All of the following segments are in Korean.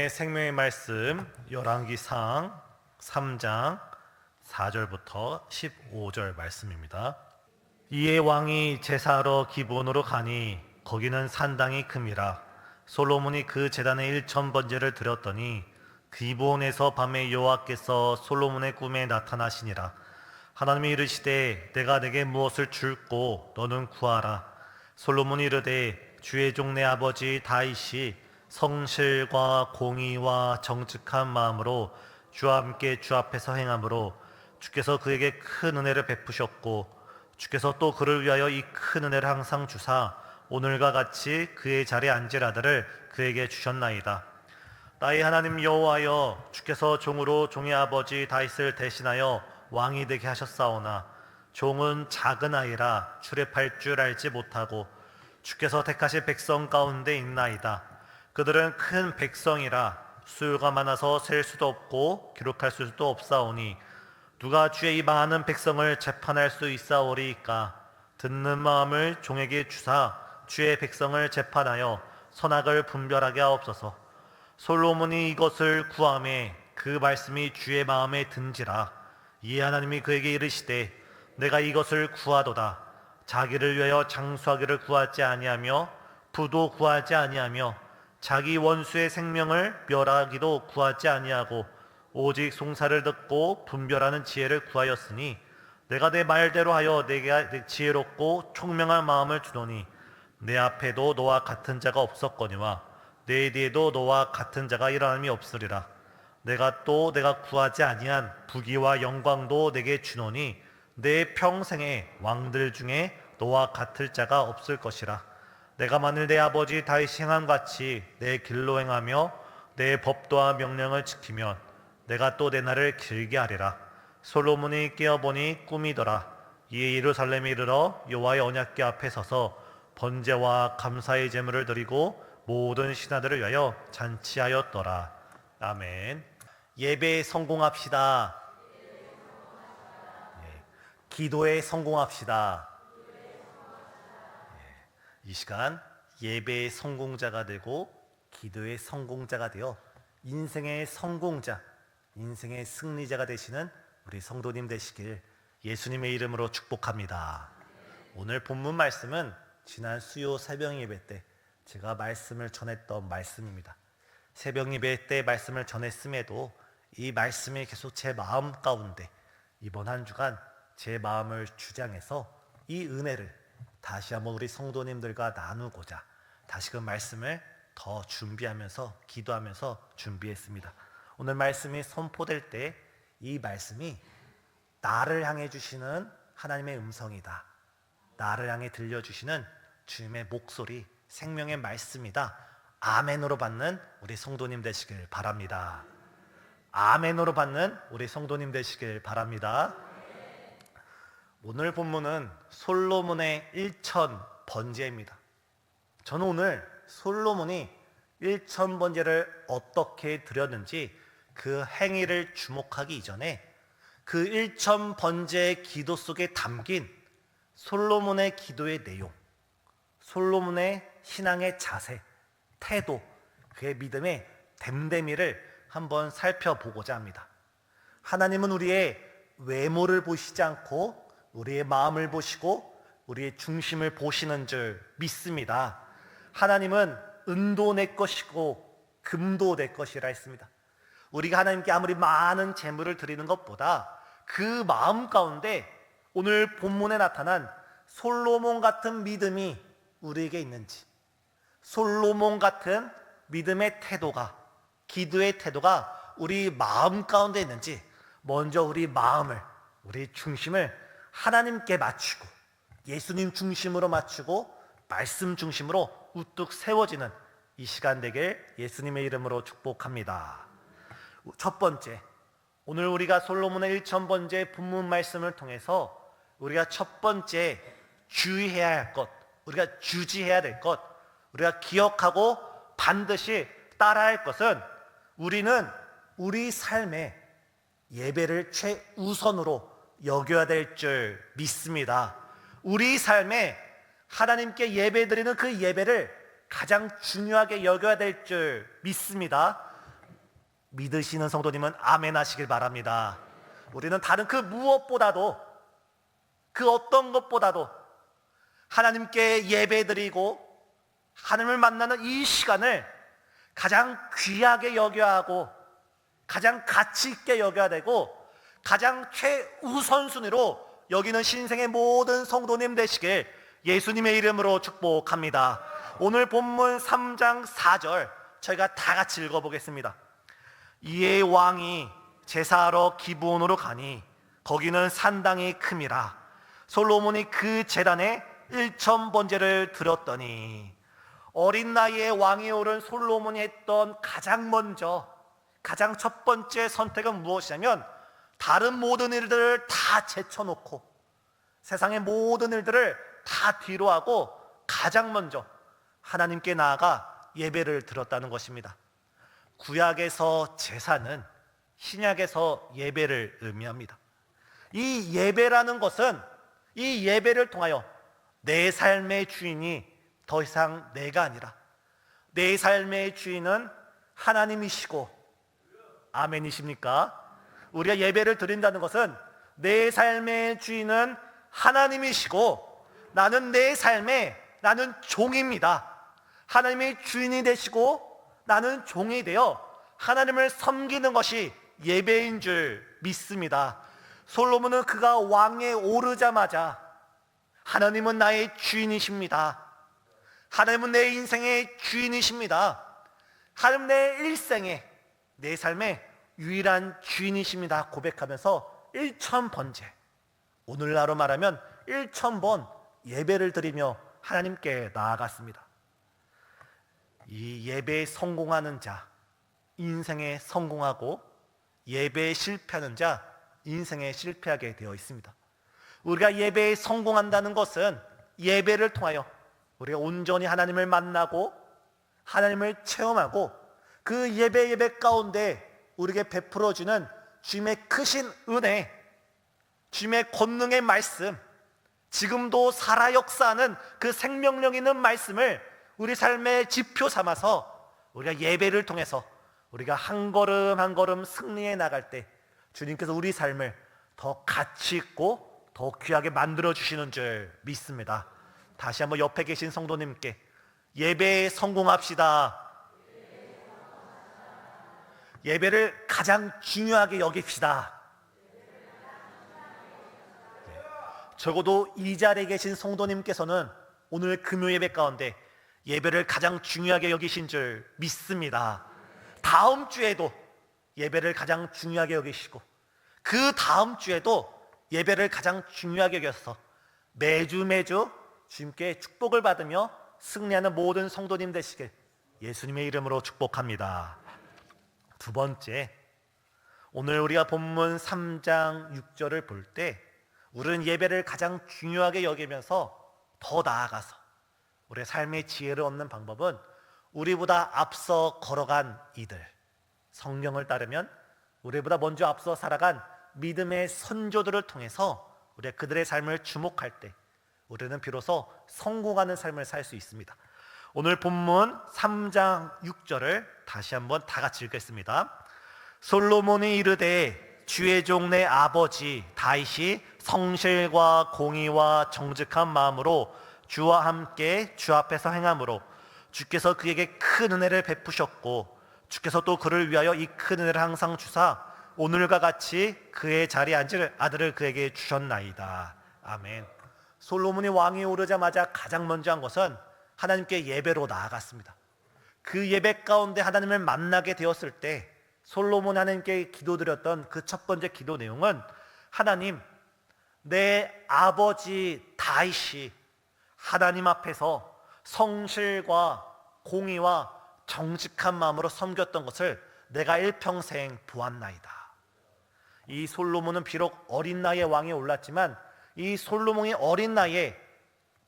오늘의 생명의 말씀 열왕기상 3장 4절부터 15절 말씀입니다. 이에 왕이 제사하러 기브온으로 가니 거기는 산당이 큼이라. 솔로몬이 그 제단에 1000번제를 드렸더니 기브온에서 밤에 여호와께서 솔로몬의 꿈에 나타나시니라. 하나님이 이르시되 내가 내게 무엇을 줄꼬 너는 구하라. 솔로몬이 이르되 주의 종 내 아버지 다윗이 성실과 공의와 정직한 마음으로 주와 함께 주 앞에서 행함으로 주께서 그에게 큰 은혜를 베푸셨고 주께서 또 그를 위하여 이 큰 은혜를 항상 주사 오늘과 같이 그의 자리에 앉을 아들을 그에게 주셨나이다. 나의 하나님 여호와여, 주께서 종으로 종의 아버지 다윗을 대신하여 왕이 되게 하셨사오나 종은 작은 아이라 출애할 줄 알지 못하고 주께서 택하신 백성 가운데 있나이다. 그들은 큰 백성이라 수요가 많아서 셀 수도 없고 기록할 수도 없사오니 누가 주의 이 많은 백성을 재판할 수 있사오리이까. 듣는 마음을 종에게 주사 주의 백성을 재판하여 선악을 분별하게 하옵소서. 솔로몬이 이것을 구하매 그 말씀이 주의 마음에 든지라. 이에 하나님이 그에게 이르시되 내가 이것을 구하도다. 자기를 위하여 장수하기를 구하지 아니하며 부도 구하지 아니하며 자기 원수의 생명을 멸하기도 구하지 아니하고 오직 송사를 듣고 분별하는 지혜를 구하였으니 내가 내 말대로 하여 내게 지혜롭고 총명한 마음을 주노니 내 앞에도 너와 같은 자가 없었거니와 내 뒤에도 너와 같은 자가 일어남이 없으리라. 내가 구하지 아니한 부귀와 영광도 내게 주노니 내 평생에 왕들 중에 너와 같을 자가 없을 것이라. 내가 만일 내 아버지 다윗이 행함같이 내 길로 행하며 내 법도와 명령을 지키면 내가 또 내 날을 길게 하리라. 솔로몬이 깨어보니 꿈이더라. 이에 예루살렘에 이르러 여호와의 언약궤 앞에 서서 번제와 감사의 제물을 드리고 모든 신하들을 위하여 잔치하였더라. 아멘. 예배에 성공합시다. 기도에 성공합시다. 이 시간 예배의 성공자가 되고 기도의 성공자가 되어 인생의 성공자, 인생의 승리자가 되시는 우리 성도님 되시길 예수님의 이름으로 축복합니다. 오늘 본문 말씀은 지난 수요 새벽 예배 때 제가 말씀을 전했던 말씀입니다. 새벽 예배 때 말씀을 전했음에도 이 말씀이 계속 제 마음 가운데 이번 한 주간 제 마음을 주장해서 이 은혜를 다시 한번 우리 성도님들과 나누고자 다시금 말씀을 더 준비하면서 기도하면서 준비했습니다. 오늘 말씀이 선포될 때 이 말씀이 나를 향해 주시는 하나님의 음성이다. 나를 향해 들려주시는 주님의 목소리, 생명의 말씀이다. 아멘으로 받는 우리 성도님 되시길 바랍니다. 아멘으로 받는 우리 성도님 되시길 바랍니다. 오늘 본문은 솔로몬의 1000번제입니다. 저는 오늘 솔로몬이 1000번제를 어떻게 드렸는지 그 행위를 주목하기 이전에 그 1000번제의 기도 속에 담긴 솔로몬의 기도의 내용, 솔로몬의 신앙의 자세, 태도, 그의 믿음의 됨됨이를 한번 살펴보고자 합니다. 하나님은 우리의 외모를 보시지 않고 우리의 마음을 보시고 우리의 중심을 보시는 줄 믿습니다. 하나님은 은도 내 것이고 금도 내 것이라 했습니다. 우리가 하나님께 아무리 많은 재물을 드리는 것보다 그 마음 가운데 오늘 본문에 나타난 솔로몬 같은 믿음이 우리에게 있는지, 솔로몬 같은 믿음의 태도가, 기도의 태도가 우리 마음 가운데 있는지 먼저 우리 마음을, 우리 중심을 하나님께 맞추고 예수님 중심으로 맞추고 말씀 중심으로 우뚝 세워지는 이 시간 되길 예수님의 이름으로 축복합니다. 첫 번째, 오늘 우리가 솔로몬의 1000번제 본문 말씀을 통해서 우리가 첫 번째 주의해야 할 것, 우리가 주지해야 될 것, 우리가 기억하고 반드시 따라야 할 것은 우리는 우리 삶에 예배를 최우선으로 여겨야 될 줄 믿습니다. 우리 삶에 하나님께 예배드리는 그 예배를 가장 중요하게 여겨야 될 줄 믿습니다. 믿으시는 성도님은 아멘 하시길 바랍니다. 우리는 다른 그 무엇보다도, 그 어떤 것보다도 하나님께 예배드리고 하나님을 만나는 이 시간을 가장 귀하게 여겨야 하고, 가장 가치 있게 여겨야 되고, 가장 최우선순위로 여기는 신생의 모든 성도님 되시길 예수님의 이름으로 축복합니다. 오늘 본문 3장 4절 저희가 다 같이 읽어보겠습니다. 이에 왕이 제사하러 기브온으로 가니 거기는 산당이 큼이라. 솔로몬이 그 제단에 1,000번제를 드렸더니. 어린 나이에 왕이 오른 솔로몬이 했던 가장 먼저, 가장 첫 번째 선택은 무엇이냐면, 다른 모든 일들을 다 제쳐놓고 세상의 모든 일들을 다 뒤로 하고 가장 먼저 하나님께 나아가 예배를 드렸다는 것입니다. 구약에서 제사는 신약에서 예배를 의미합니다. 이 예배라는 것은, 이 예배를 통하여 내 삶의 주인이 더 이상 내가 아니라 내 삶의 주인은 하나님이시고, 아멘이십니까? 우리가 예배를 드린다는 것은 내 삶의 주인은 하나님이시고 나는 내 삶의, 나는 종입니다. 하나님의 주인이 되시고 나는 종이 되어 하나님을 섬기는 것이 예배인 줄 믿습니다. 솔로몬은 그가 왕에 오르자마자 하나님은 나의 주인이십니다. 하나님은 내 인생의 주인이십니다. 하나님 내 일생의, 내 삶의 유일한 주인이십니다 고백하면서 1,000번째, 오늘날로 말하면 1,000번 예배를 드리며 하나님께 나아갔습니다. 이 예배에 성공하는 자, 인생에 성공하고, 예배에 실패하는 자, 인생에 실패하게 되어 있습니다. 우리가 예배에 성공한다는 것은 예배를 통하여 우리가 온전히 하나님을 만나고 하나님을 체험하고 그 예배 가운데 우리에게 베풀어주는 주님의 크신 은혜, 주님의 권능의 말씀, 지금도 살아 역사하는 그 생명력 있는 말씀을 우리 삶의 지표 삼아서 우리가 예배를 통해서 우리가 한 걸음 한 걸음 승리해 나갈 때 주님께서 우리 삶을 더 가치 있고 더 귀하게 만들어 주시는 줄 믿습니다. 다시 한번 옆에 계신 성도님께 예배에 성공합시다. 예배를 가장 중요하게 여깁시다. 적어도 이 자리에 계신 성도님께서는 오늘 금요 예배 가운데 예배를 가장 중요하게 여기신 줄 믿습니다. 다음 주에도 예배를 가장 중요하게 여기시고 그 다음 주에도 예배를 가장 중요하게 여겨서 매주 주님께 축복을 받으며 승리하는 모든 성도님 되시길 예수님의 이름으로 축복합니다. 두 번째, 오늘 우리가 본문 3장 6절을 볼 때 우리는 예배를 가장 중요하게 여기면서 더 나아가서 우리의 삶의 지혜를 얻는 방법은 우리보다 앞서 걸어간 이들, 성경을 따르면 우리보다 먼저 앞서 살아간 믿음의 선조들을 통해서 우리가 그들의 삶을 주목할 때 우리는 비로소 성공하는 삶을 살 수 있습니다. 오늘 본문 3장 6절을 다시 한번 다 같이 읽겠습니다. 솔로몬이 이르되 주의 종 내 아버지 다윗이 성실과 공의와 정직한 마음으로 주와 함께 주 앞에서 행함으로 주께서 그에게 큰 은혜를 베푸셨고 주께서 또 그를 위하여 이 큰 은혜를 항상 주사 오늘과 같이 그의 자리에 앉을 아들을 그에게 주셨나이다. 아멘. 솔로몬이 왕이 오르자마자 가장 먼저 한 것은 하나님께 예배로 나아갔습니다. 그 예배 가운데 하나님을 만나게 되었을 때 솔로몬 하나님께 기도드렸던 그 첫 번째 기도 내용은 하나님, 내 아버지 다윗이 하나님 앞에서 성실과 공의와 정직한 마음으로 섬겼던 것을 내가 일평생 보았나이다. 이 솔로몬은 비록 어린 나이에 왕에 올랐지만 이 솔로몬이 어린 나이에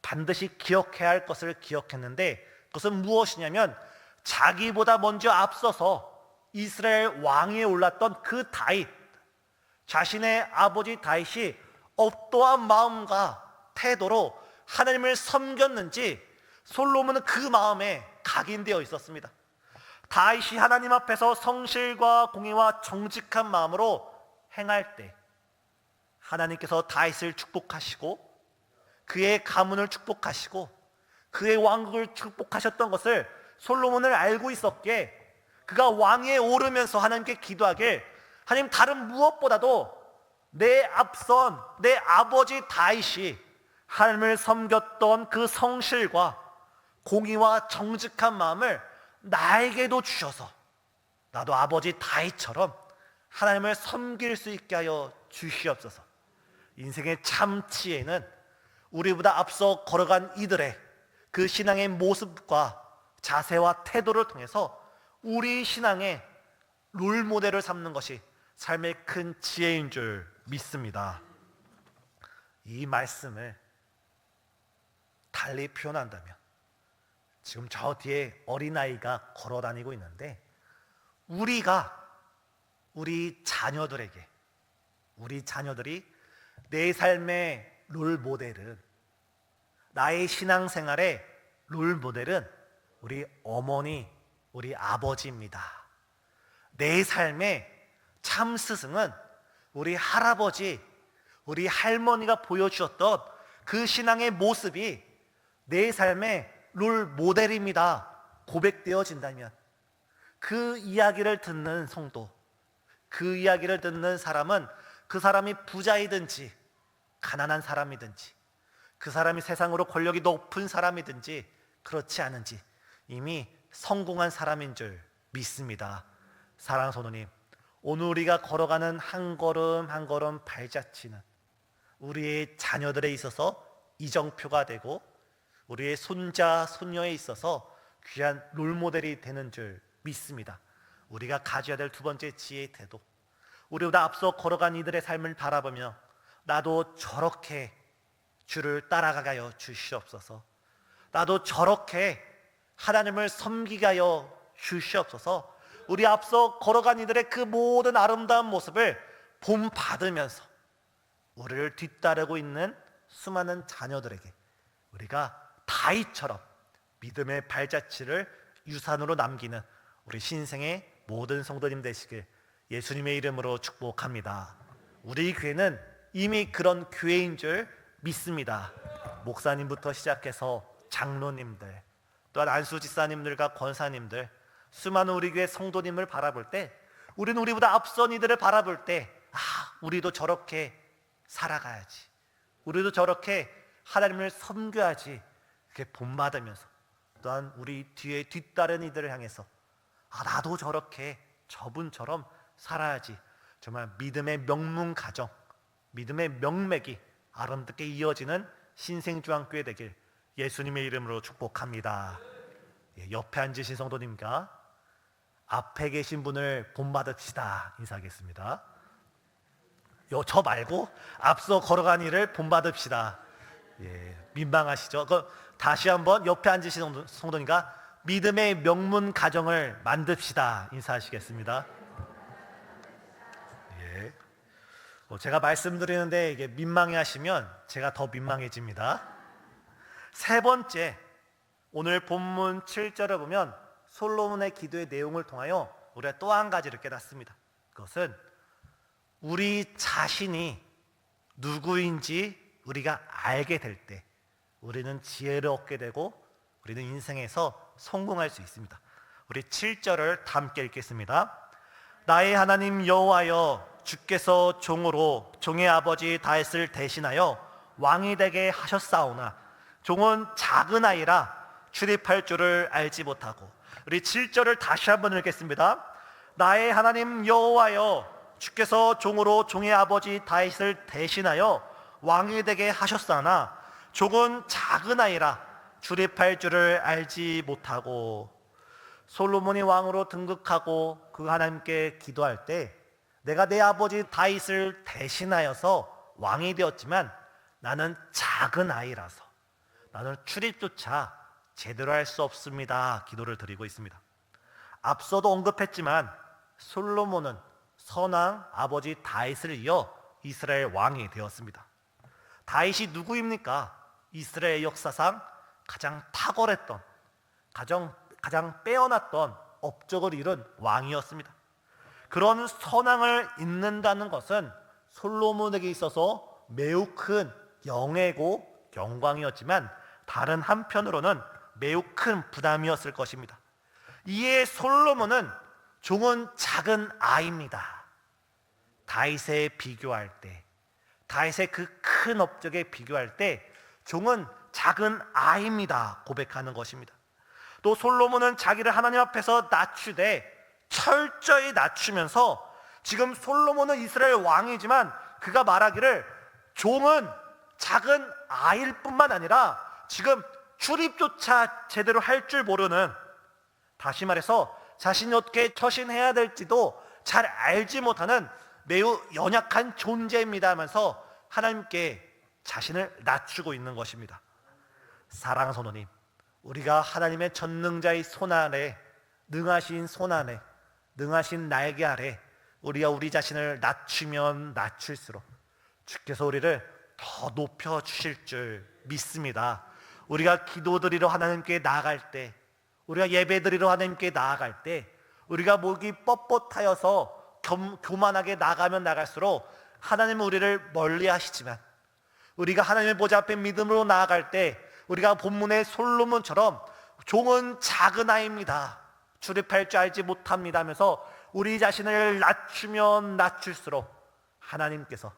반드시 기억해야 할 것을 기억했는데 그것은 무엇이냐면 자기보다 먼저 앞서서 이스라엘 왕위에 올랐던 그 다윗, 자신의 아버지 다윗이 어떠한 마음과 태도로 하나님을 섬겼는지 솔로몬은 그 마음에 각인되어 있었습니다. 다윗이 하나님 앞에서 성실과 공의와 정직한 마음으로 행할 때 하나님께서 다윗을 축복하시고 그의 가문을 축복하시고 그의 왕국을 축복하셨던 것을 솔로몬을 알고 있었기에 그가 왕위에 오르면서 하나님께 기도하길, 하나님, 다른 무엇보다도 내 앞선 내 아버지 다윗이 하나님을 섬겼던 그 성실과 공의와 정직한 마음을 나에게도 주셔서 나도 아버지 다윗처럼 하나님을 섬길 수 있게 하여 주시옵소서. 인생의 참 지혜는 우리보다 앞서 걸어간 이들의 그 신앙의 모습과 자세와 태도를 통해서 우리 신앙의 롤모델을 삼는 것이 삶의 큰 지혜인 줄 믿습니다. 이 말씀을 달리 표현한다면, 지금 저 뒤에 어린아이가 걸어다니고 있는데, 우리 자녀들에게, 우리 자녀들이 내 삶의 롤모델은, 나의 신앙생활의 롤모델은 우리 어머니, 우리 아버지입니다. 내 삶의 참 스승은 우리 할아버지, 우리 할머니가 보여주셨던 그 신앙의 모습이 내 삶의 롤모델입니다. 고백되어진다면 그 이야기를 듣는 성도, 그 이야기를 듣는 사람은 그 사람이 부자이든지 가난한 사람이든지, 그 사람이 세상으로 권력이 높은 사람이든지 그렇지 않은지 이미 성공한 사람인 줄 믿습니다. 사랑하는 성도님, 오늘 우리가 걸어가는 한 걸음 한 걸음 발자취는 우리의 자녀들에 있어서 이정표가 되고 우리의 손자, 손녀에 있어서 귀한 롤모델이 되는 줄 믿습니다. 우리가 가져야 될 두 번째 지혜의 태도, 우리보다 앞서 걸어간 이들의 삶을 바라보며 나도 저렇게 주를 따라가게 하여 주시옵소서. 나도 저렇게 하나님을 섬기게 하여 주시옵소서. 우리 앞서 걸어간 이들의 그 모든 아름다운 모습을 본받으면서 우리를 뒤따르고 있는 수많은 자녀들에게 우리가 다윗처럼 믿음의 발자취를 유산으로 남기는 우리 신생의 모든 성도님 되시길 예수님의 이름으로 축복합니다. 우리 교회는 이미 그런 교회인 줄 믿습니다. 목사님부터 시작해서 장로님들, 또한 안수지사님들과 권사님들, 수많은 우리 교회 성도님을 바라볼 때, 우리는 우리보다 앞선 이들을 바라볼 때, 우리도 저렇게 살아가야지, 우리도 저렇게 하나님을 섬겨야지, 이렇게 본받으면서, 또한 우리 뒤에 뒤따른 이들을 향해서 나도 저렇게 저분처럼 살아야지, 정말 믿음의 명문 가정, 믿음의 명맥이 아름답게 이어지는 신생주안교회 되길 예수님의 이름으로 축복합니다. 옆에 앉으신 성도님과 앞에 계신 분을 본받읍시다 인사하겠습니다. 저 말고 앞서 걸어간 일을 본받읍시다. 민망하시죠? 다시 한번 옆에 앉으신 성도님과 믿음의 명문 가정을 만듭시다 인사하시겠습니다. 제가 말씀드리는데 이게 민망해하시면 제가 더 민망해집니다. 세 번째, 오늘 본문 7절을 보면 솔로몬의 기도의 내용을 통하여 우리가 또 한 가지를 깨닫습니다. 그것은 우리 자신이 누구인지 우리가 알게 될 때 우리는 지혜를 얻게 되고 우리는 인생에서 성공할 수 있습니다. 우리 7절을 다 함께 읽겠습니다. 나의 하나님 여호와여, 주께서 종으로 종의 아버지 다윗을 대신하여 왕이 되게 하셨사오나 종은 작은 아이라 출입할 줄을 알지 못하고. 우리 7절을 다시 한번 읽겠습니다. 나의 하나님 여호와여, 주께서 종으로 종의 아버지 다윗을 대신하여 왕이 되게 하셨사오나 종은 작은 아이라 출입할 줄을 알지 못하고. 솔로몬이 왕으로 등극하고 그 하나님께 기도할 때 내가 내 아버지 다윗을 대신하여서 왕이 되었지만 나는 작은 아이라서 나는 출입조차 제대로 할 수 없습니다 기도를 드리고 있습니다. 앞서도 언급했지만 솔로몬은 선왕 아버지 다윗을 이어 이스라엘 왕이 되었습니다. 다윗이 누구입니까? 이스라엘 역사상 가장 탁월했던, 가장 빼어났던 업적을 이룬 왕이었습니다. 그런 선왕을 잇는다는 것은 솔로몬에게 있어서 매우 큰 영예고 영광이었지만 다른 한편으로는 매우 큰 부담이었을 것입니다. 이에 솔로몬은 종은 작은 아이입니다. 다윗에 비교할 때, 다윗의 그 큰 업적에 비교할 때 종은 작은 아이입니다 고백하는 것입니다. 또 솔로몬은 자기를 하나님 앞에서 낮추되 철저히 낮추면서, 지금 솔로몬은 이스라엘 왕이지만 그가 말하기를 종은 작은 아이일 뿐만 아니라 지금 출입조차 제대로 할 줄 모르는, 다시 말해서 자신이 어떻게 처신해야 될지도 잘 알지 못하는 매우 연약한 존재입니다 하면서 하나님께 자신을 낮추고 있는 것입니다. 사랑하는 성도님, 우리가 하나님의 전능자의 손 아래, 능하신 손 안에, 능하신 날개 아래 우리가 우리 자신을 낮추면 낮출수록 주께서 우리를 더 높여주실 줄 믿습니다. 우리가 기도드리러 하나님께 나아갈 때, 우리가 예배드리러 하나님께 나아갈 때, 우리가 목이 뻣뻣하여서 교만하게 나가면 나갈수록 하나님은 우리를 멀리 하시지만, 우리가 하나님의 보좌 앞에 믿음으로 나아갈 때 우리가 본문의 솔로몬처럼 종은 작은 아이입니다, 출입할 줄 알지 못합니다 하면서 우리 자신을 낮추면 낮출수록 하나님께서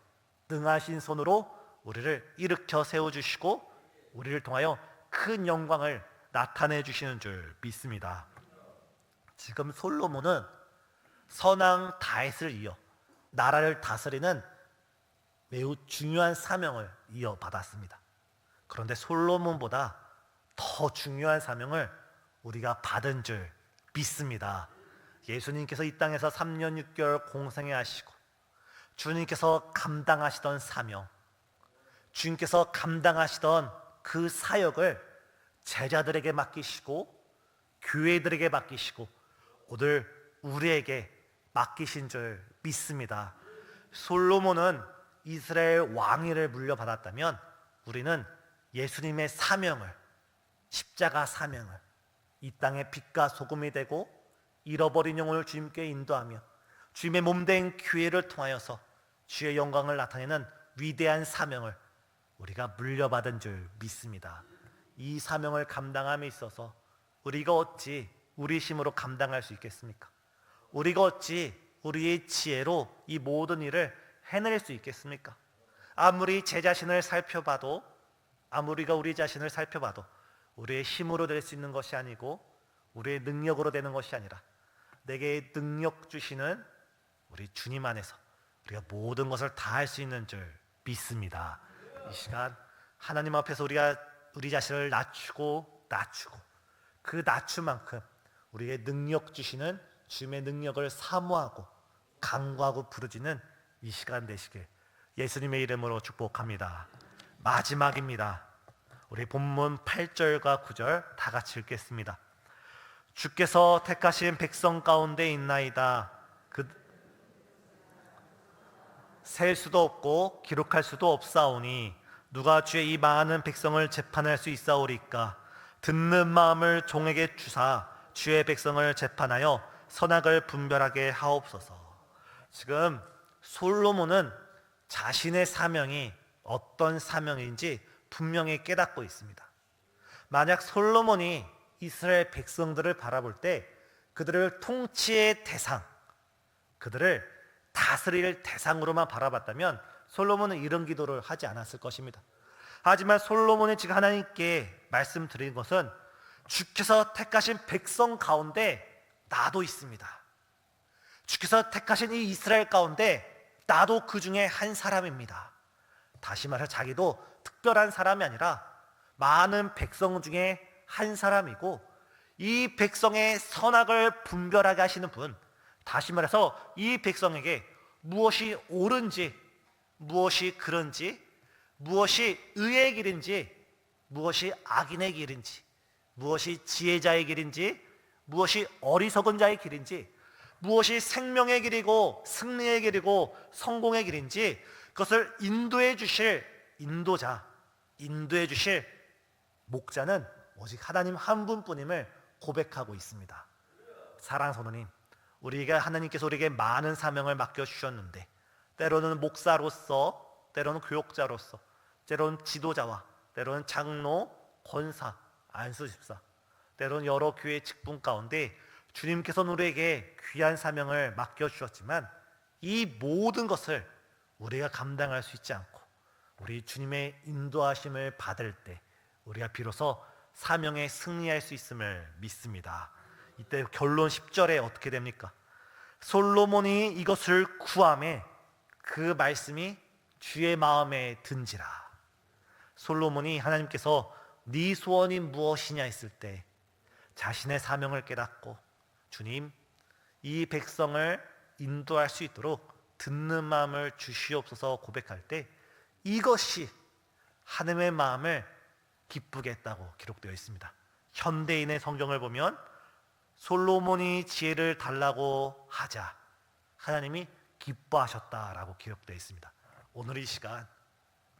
능하신 손으로 우리를 일으켜 세워주시고 우리를 통하여 큰 영광을 나타내 주시는 줄 믿습니다. 지금 솔로몬은 선왕 다윗을 이어 나라를 다스리는 매우 중요한 사명을 이어받았습니다. 그런데 솔로몬보다 더 중요한 사명을 우리가 받은 줄 믿습니다. 예수님께서 이 땅에서 3년 6개월 공생애 하시고 주님께서 감당하시던 사명, 주님께서 감당하시던 그 사역을 제자들에게 맡기시고 교회들에게 맡기시고 오늘 우리에게 맡기신 줄 믿습니다. 솔로몬은 이스라엘 왕위를 물려받았다면 우리는 예수님의 사명을, 십자가 사명을, 이 땅의 빛과 소금이 되고 잃어버린 영혼을 주님께 인도하며 주님의 몸된 교회를 통하여서 주의 영광을 나타내는 위대한 사명을 우리가 물려받은 줄 믿습니다. 이 사명을 감당함에 있어서 우리가 어찌 우리 힘으로 감당할 수 있겠습니까? 우리가 어찌 우리의 지혜로 이 모든 일을 해낼 수 있겠습니까? 아무리 제 자신을 살펴봐도, 아무리가 우리 자신을 살펴봐도 우리의 힘으로 될 수 있는 것이 아니고 우리의 능력으로 되는 것이 아니라 내게 능력 주시는 우리 주님 안에서 우리가 모든 것을 다 할 수 있는 줄 믿습니다. 이 시간 하나님 앞에서 우리가 우리 자신을 낮추고 그 낮춤만큼 우리의 능력 주시는 주님의 능력을 사모하고 간구하고 부르짖는 이 시간 되시길 예수님의 이름으로 축복합니다. 마지막입니다. 우리 본문 8절과 9절 다 같이 읽겠습니다. 주께서 택하신 백성 가운데 있나이다. 셀 수도 없고 기록할 수도 없사오니 누가 주의 이 많은 백성을 재판할 수 있사오리까? 듣는 마음을 종에게 주사 주의 백성을 재판하여 선악을 분별하게 하옵소서. 지금 솔로몬은 자신의 사명이 어떤 사명인지 분명히 깨닫고 있습니다. 만약 솔로몬이 이스라엘 백성들을 바라볼 때 그들을 통치의 대상, 그들을 다스릴 대상으로만 바라봤다면 솔로몬은 이런 기도를 하지 않았을 것입니다. 하지만 솔로몬이 지금 하나님께 말씀드린 것은 주께서 택하신 백성 가운데 나도 있습니다. 주께서 택하신 이 이스라엘 가운데 나도 그 중에 한 사람입니다. 다시 말해 자기도 특별한 사람이 아니라 많은 백성 중에 한 사람이고 이 백성의 선악을 분별하게 하시는 분, 다시 말해서 이 백성에게 무엇이 옳은지, 무엇이 그른지, 무엇이 의의 길인지, 무엇이 악인의 길인지, 무엇이 지혜자의 길인지, 무엇이 어리석은 자의 길인지, 무엇이 생명의 길이고 승리의 길이고 성공의 길인지 그것을 인도해 주실 인도자, 인도해 주실 목자는 오직 하나님 한 분뿐임을 고백하고 있습니다. 사랑하는 성도님, 우리가 하나님께서 우리에게 많은 사명을 맡겨주셨는데 때로는 목사로서, 때로는 교육자로서, 때로는 지도자와, 때로는 장로, 권사, 안수집사, 때로는 여러 교회 직분 가운데 주님께서는 우리에게 귀한 사명을 맡겨주셨지만 이 모든 것을 우리가 감당할 수 있지 않고 우리 주님의 인도하심을 받을 때 우리가 비로소 사명에 승리할 수 있음을 믿습니다. 이때 결론 10절에 어떻게 됩니까? 솔로몬이 이것을 구하매 그 말씀이 주의 마음에 든지라. 솔로몬이 하나님께서 네 소원이 무엇이냐 했을 때 자신의 사명을 깨닫고 주님, 이 백성을 인도할 수 있도록 듣는 마음을 주시옵소서 고백할 때 이것이 하나님의 마음을 기쁘게 했다고 기록되어 있습니다. 현대인의 성경을 보면 솔로몬이 지혜를 달라고 하자 하나님이 기뻐하셨다라고 기록되어 있습니다. 오늘 이 시간,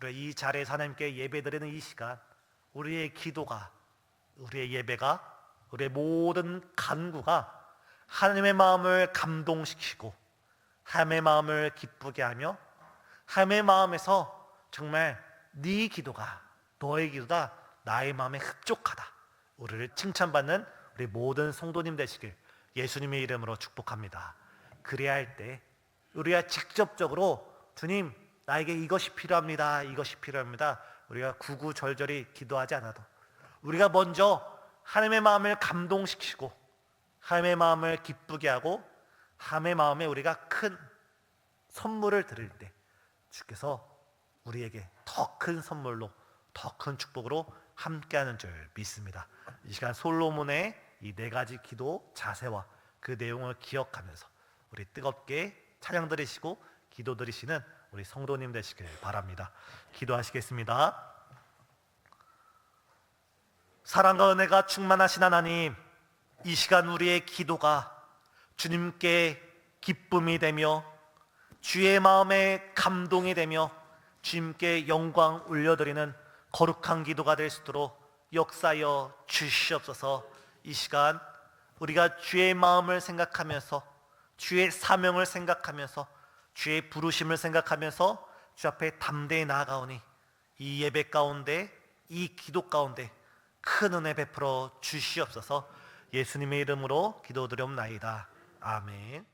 우리 이 자리에서 하나님께 예배드리는 이 시간, 우리의 기도가, 우리의 예배가, 우리의 모든 간구가 하나님의 마음을 감동시키고 하나님의 마음을 기쁘게 하며 하나님의 마음에서 정말 네 기도가, 너의 기도가 나의 마음에 흡족하다, 우리를 칭찬받는 우리 모든 성도님 되시길 예수님의 이름으로 축복합니다. 그래야 할 때 우리가 직접적으로 주님, 나에게 이것이 필요합니다, 이것이 필요합니다, 우리가 구구절절히 기도하지 않아도 우리가 먼저 하나님의 마음을 감동시키고 하나님의 마음을 기쁘게 하고 하나님의 마음에 우리가 큰 선물을 드릴 때 주께서 우리에게 더 큰 선물로, 더 큰 축복으로 함께하는 줄 믿습니다. 이 시간 솔로몬의 이 4가지 기도 자세와 그 내용을 기억하면서 우리 뜨겁게 찬양 드리시고 기도 드리시는 우리 성도님 되시길 바랍니다. 기도하시겠습니다. 사랑과 은혜가 충만하신 하나님, 이 시간 우리의 기도가 주님께 기쁨이 되며 주의 마음에 감동이 되며 주님께 영광 올려드리는 거룩한 기도가 될 수 있도록 역사하여 주시옵소서. 이 시간 우리가 주의 마음을 생각하면서 주의 사명을 생각하면서 주의 부르심을 생각하면서 주 앞에 담대히 나아가오니 이 예배 가운데, 이 기도 가운데 큰 은혜 베풀어 주시옵소서. 예수님의 이름으로 기도드리옵나이다. 아멘.